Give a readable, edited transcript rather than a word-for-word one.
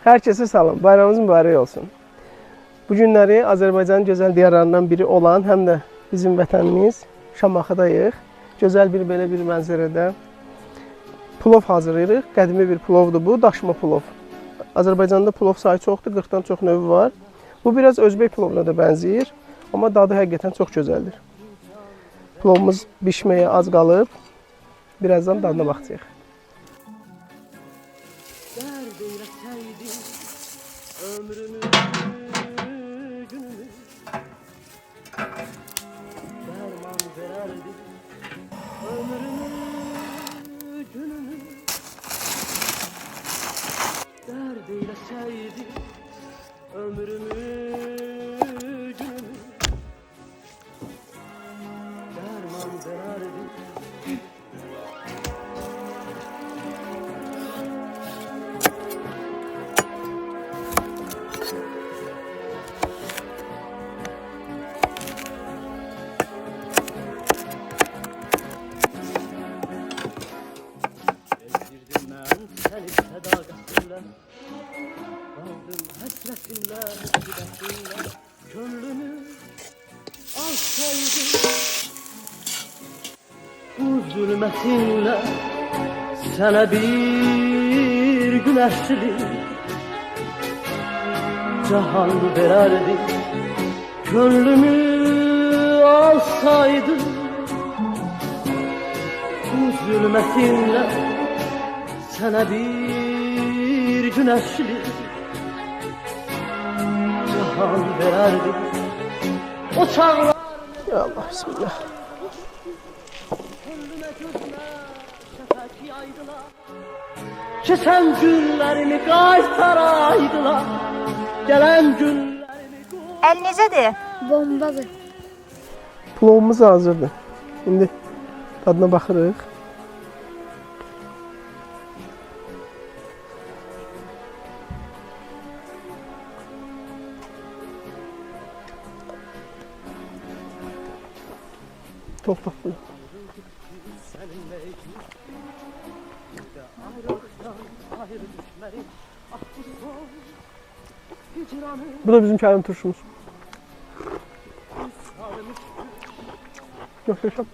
Herkese salam. Bayramınız mübarək olsun. Bu günləri Azərbaycanın gözəl diyarlarından biri olan, həm də bizim vətənimiz Şamaxıdayıq. Gözəl belə bir mənzərədə plov hazırlayırıq. Qədimi bir plovdur bu, daşma plov. Azərbaycanda plov sayı çoxdur, 40-dan çox növü var. Bu biraz Özbək plovuna da bənzəyir, amma dadı həqiqətən çox gözəldir. Plovumuz bişməyə az qalıb. Birazdan dadına baxacağıq. Zulmətinlə sənə bir günəşlik cahan verərdi, gönlümü alsaydı. Bu zulmətinlə sənə bir günəşlik cahan verərdi. O çağlar Ya Allah, bismillah. Keçən günlərimi qaytaraydılar, gələn günlərimi El necədir? Bombadır. Plovumuz hazırdır. Şimdi tadına baxırıq. Çok tatlı. Bu da bizim kendi turşumuz. Yok yaşam.